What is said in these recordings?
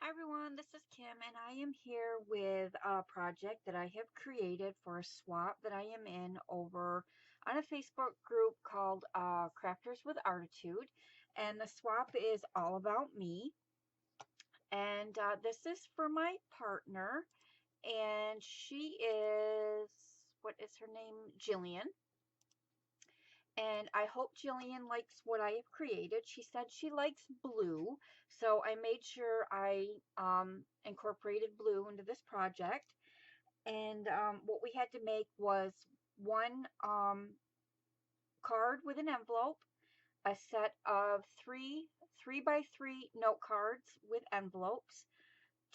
Hi everyone, this is Kim and I am here with a project that I have created for a swap that I am in over on a Facebook group called Crafters with Artitude, and the swap is all about me. And this is for my partner, and she is, what is her name? Jillian. And I hope Jillian likes what I have created. She said she likes blue, so I made sure I incorporated blue into this project. And what we had to make was one card with an envelope, a set of three by three note cards with envelopes,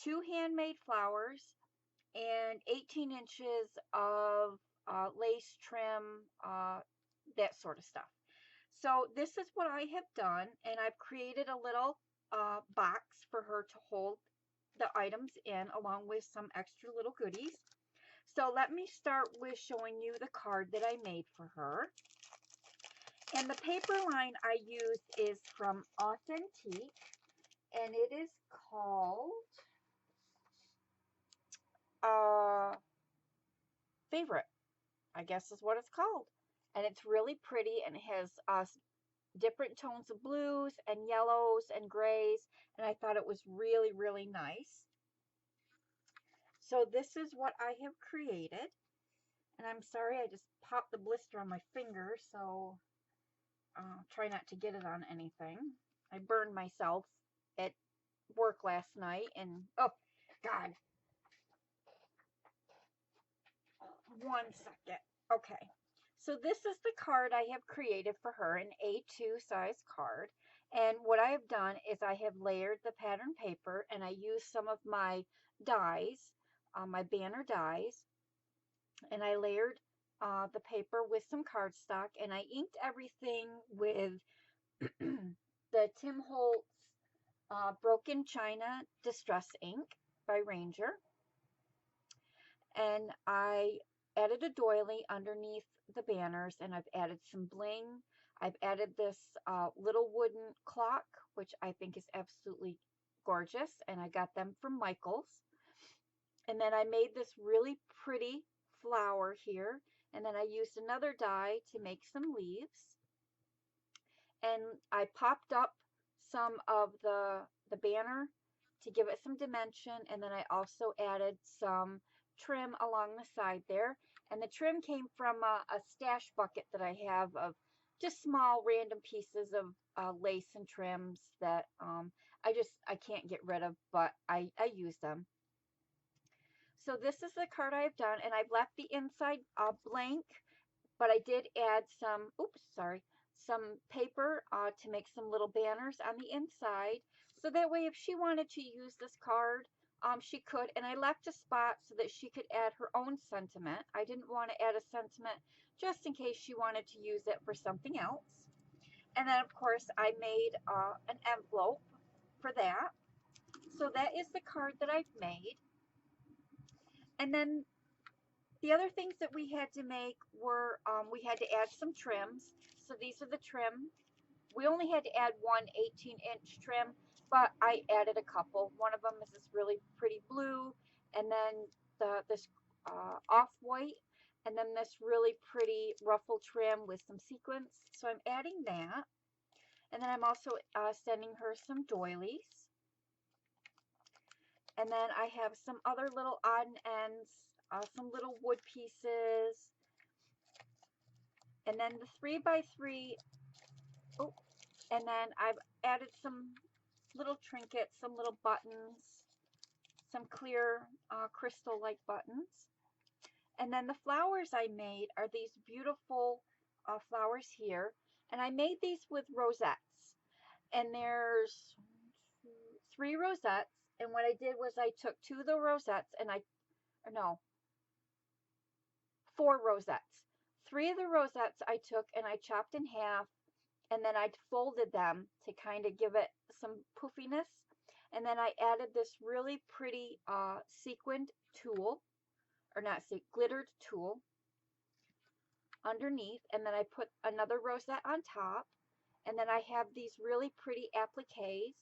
two handmade flowers, and 18 inches of lace trim, that sort of stuff. So this is what I have done, and I've created a little box for her to hold the items in, along with some extra little goodies. So let me start with showing you the card that I made for her. And the paper line I used is from Authentique, and it is called uh, Favorite, I guess is what it's called. And it's really pretty, and it has different tones of blues and yellows and grays, and I thought it was really, really nice. So this is what I have created, and I'm sorry I just popped the blister on my finger, so try not to get it on anything. I burned myself at work last night, and oh God, 1 second. Okay. So this is the card I have created for her, an A2 size card. And what I have done is I have layered the pattern paper, and I used some of my dies, my banner dies, and I layered the paper with some cardstock, and I inked everything with the Tim Holtz Broken China Distress Ink by Ranger. And I added a doily underneath the banners, and I've added some bling. I've added this little wooden clock, which I think is absolutely gorgeous, and I got them from Michael's. And then I made this really pretty flower here, and then I used another die to make some leaves. And I popped up some of the banner to give it some dimension, and then I also added some trim along the side there. And the trim came from a stash bucket that I have of just small random pieces of lace and trims that I can't get rid of, but I use them. So this is the card I've done, and I've left the inside blank, but I did add some, oops, sorry, some paper to make some little banners on the inside. So that way, if she wanted to use this card, she could. And I left a spot so that she could add her own sentiment. I didn't want to add a sentiment just in case she wanted to use it for something else. And then, of course, I made an envelope for that. So that is the card that I've made. And then the other things that we had to make were we had to add some trims. So these are the trim. We only had to add one 18-inch trim, but I added a couple. One of them is this really pretty blue, and then this off-white, and then this really pretty ruffle trim with some sequins. So I'm adding that. And then I'm also sending her some doilies. And then I have some other little odd ends, some little wood pieces, and then the 3x3. Oh, and then I've added some little trinkets, some little buttons, some clear crystal-like buttons. And then the flowers I made are these beautiful flowers here. And I made these with rosettes. And there's 3 rosettes. And what I did was I took 2 of the rosettes and or no, 4 rosettes. 3 of the rosettes I took and I chopped in half, and then I folded them to kind of give it some poofiness. And then I added this really pretty sequined tulle, or not glittered tulle underneath. And then I put another rosette on top. And then I have these really pretty appliques.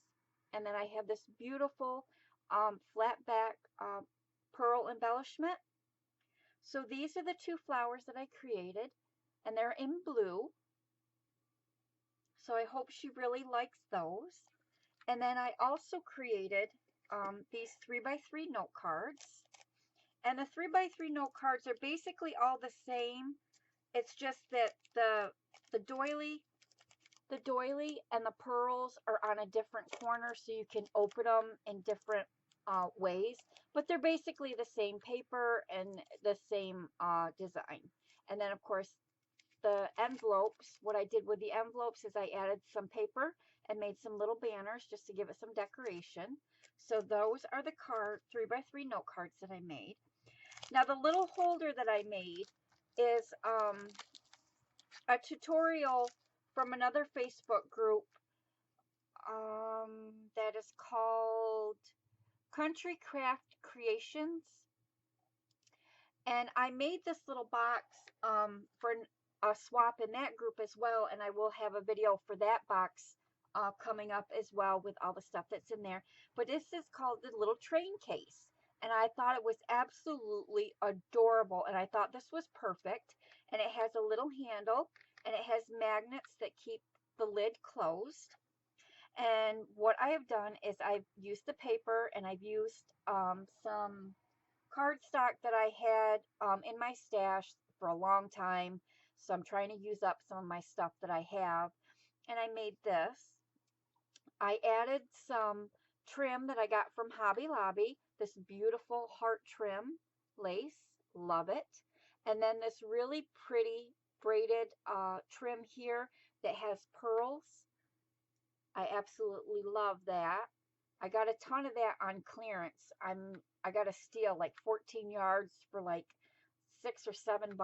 And then I have this beautiful flat back pearl embellishment. So these are the two flowers that I created, and they're in blue. So I hope she really likes those. And then I also created these 3x3 note cards. And the 3x3 note cards are basically all the same. It's just that the doily and the pearls are on a different corner, so you can open them in different ways. But they're basically the same paper and the same design. And then, of course, the envelopes, what I did with the envelopes is I added some paper and made some little banners just to give it some decoration. So those are the 3x3 note cards that I made. Now the little holder that I made is a tutorial from another Facebook group that is called Country Craft Creations. And I made this little box for a swap in that group as well, and I will have a video for that box coming up as well with all the stuff that's in there. But this is called the little train case, and I thought it was absolutely adorable, and I thought this was perfect. And it has a little handle, and it has magnets that keep the lid closed. And what I have done is I've used the paper, and I've used some cardstock that I had in my stash for a long time. So I'm trying to use up some of my stuff that I have. And I made this. I added some trim that I got from Hobby Lobby. This beautiful heart trim lace. Love it. And then this really pretty braided trim here that has pearls. I absolutely love that. I got a ton of that on clearance. I got a steal like 14 yards for like $6 or $7.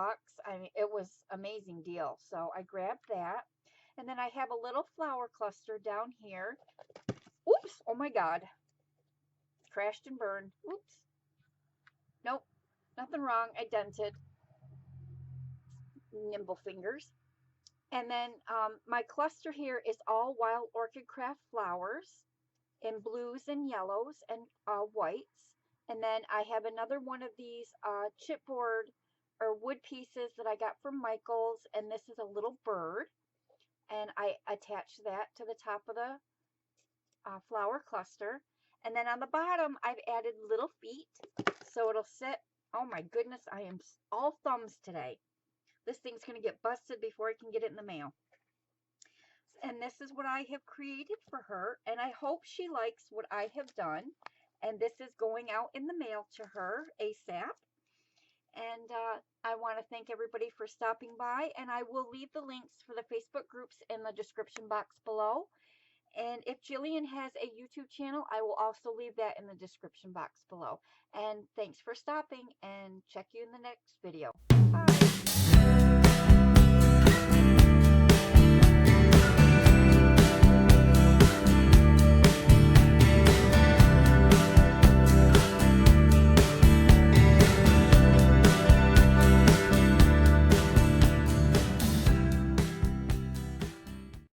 I mean, it was amazing deal. So I grabbed that. And then I have a little flower cluster down here. Oops, oh my God. Crashed and burned. Oops. Nope, nothing wrong. I dented. Nimble fingers. And then my cluster here is all Wild Orchid Craft flowers in blues and yellows and whites. And then I have another one of these chipboard or wood pieces that I got from Michael's, and this is a little bird. And I attached that to the top of the flower cluster. And then on the bottom, I've added little feet, so it'll sit. Oh my goodness, I am all thumbs today. This thing's going to get busted before I can get it in the mail. And this is what I have created for her, and I hope she likes what I have done. And this is going out in the mail to her ASAP. And I want to thank everybody for stopping by, and I will leave the links for the Facebook groups in the description box below. And if Gillian has a YouTube channel, I will also leave that in the description box below. And thanks for stopping, and check you in the next video. Bye.